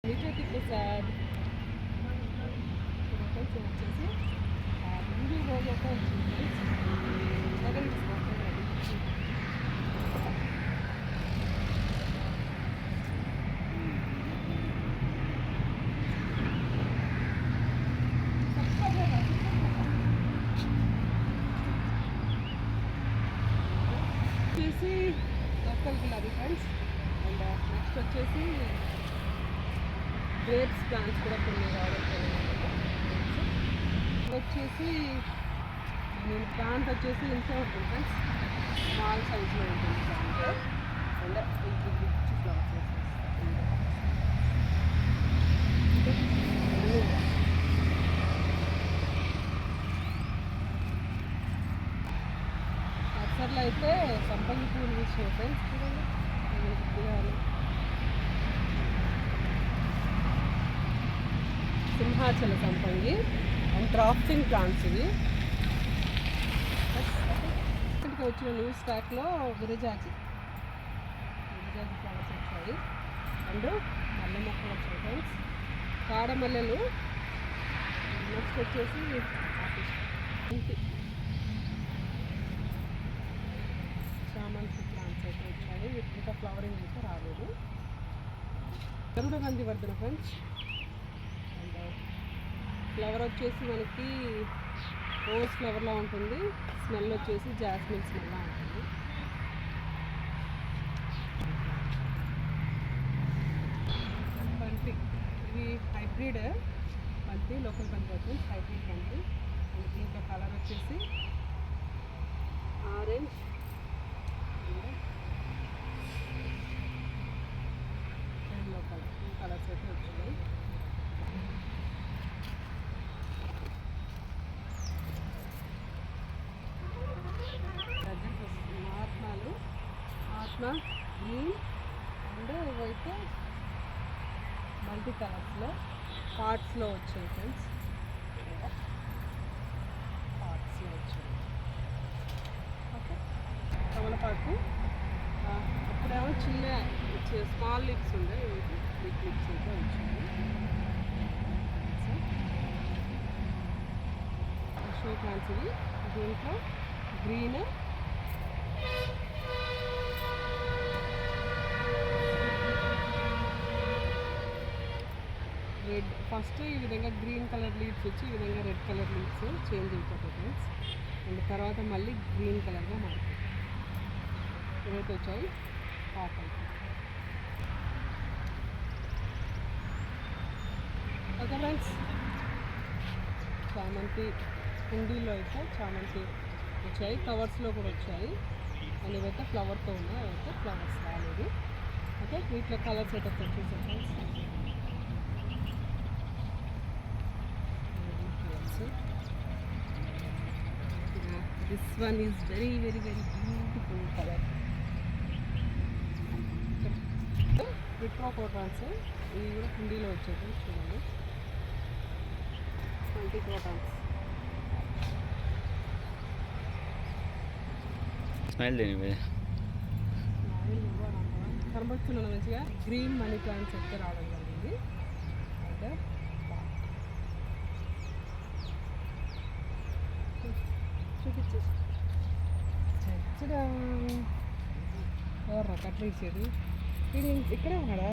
విజయ్ ప్రసాద్ వచ్చేసి ముందు రోజు అయితే వచ్చింది వచ్చేసి లోకల్ గులాబీ ఫ్రెండ్స్. అండ్ నెక్స్ట్ వచ్చేసి గ్రేప్స్ ప్లాంట్స్ కూడా కొన్ని రావడం వచ్చేసి నేను ప్లాంట్ వచ్చేసి ఇంట్లో ఉంటుంది ఫ్రెండ్స్, స్మాల్ సైజ్లో ఉంటుంది ప్లాంట్. అండ్ రిచ్ ఫ్లవర్స్ నర్సరీలో అయితే సంపంగి పూలు ఇచ్చినాయి ఫ్రెండ్స్. చూడండి సింహాచల సంపంగి అండ్ డ్రాఫ్టింగ్ ప్లాంట్స్ ఇవి. ఇక్కడికి వచ్చిన న్యూ స్టాక్లో విరజాజి ఫ్లవర్స్ వచ్చాయి. అండ్ మల్లె మొక్కలు వచ్చాయి ఫ్రెండ్స్, కాడమల్లెలు. నెక్స్ట్ వచ్చేసి చామంతి ప్లాంట్స్ అయితే వచ్చాయి. ఇంకా ఫ్లవరింగ్ అయితే రాలేదు. గరుడగంధి వర్ధన ఫ్రెండ్స్. అండ్ ఫ్లవర్ వచ్చేసి మనకి రోజ్ ఫ్లవర్లా ఉంటుంది, స్మెల్ వచ్చేసి జాస్మిన్ స్మెల్లా ఉంటుంది. బంతి ఇది హైబ్రిడ్ బంతి, లోకల్ బంతి అవుతుంది, హైబ్రిడ్ బంతి. అండ్ దీంట్లో కలర్ వచ్చేసి ఆరెంజ్, ఎల్లో కలర్, ఈ కలర్స్ అయితే వచ్చాయి. ఆత్మ గ్రీన్ అండ్ ఇవైతే మల్టీ కలర్స్లో పార్ట్స్లో వచ్చాయి ఫ్రెండ్స్, పార్ట్స్లో వచ్చాయి. ఓకే, కమలపాకు అప్పుడేమో చిన్న స్మాల్ లిప్స్ ఉండే, బిగ్ లిప్స్ అయితే వచ్చాయి. షో ప్లాంట్స్ ఇవి. దీంట్లో గ్రీన్, రెడ్. ఫస్ట్ ఈ విధంగా గ్రీన్ కలర్ లీవ్స్ వచ్చి ఈ విధంగా రెడ్ కలర్ లీవ్స్ చేంజ్ అయిపోతాయి ఫ్రెండ్స్. అండ్ తర్వాత మళ్ళీ గ్రీన్ కలర్గా మారుతాయి. ఇవైతే వచ్చాయి పాపలు. ఓకే ఫ్రెండ్స్, చామంతి కుండీలో అయితే చామంతి వచ్చాయి, కవర్స్లో కూడా వచ్చాయి. అండ్ ఇవైతే ఫ్లవర్తో ఉన్నాయి, అవైతే ఫ్లవర్స్ రాలేదు. ఓకే, వీటిలో కలర్స్ అయితే వచ్చేసాయి friends. This one is very beautiful color. విట్రోకోటాన్స్ ఇవి కూడా కుండీలో వచ్చేది చూడండి. 20 క్రోటాన్స్. స్మైల్ దేని కనబడుతున్నాను మంచిగా. గ్రీన్ మనీ ప్లాంట్స్ అయితే రావడం జరిగింది. అయితే చూపించేసి ఎవరు కట్ల ఇచ్చేది, ఇది ఇక్కడే ఉన్నాడా?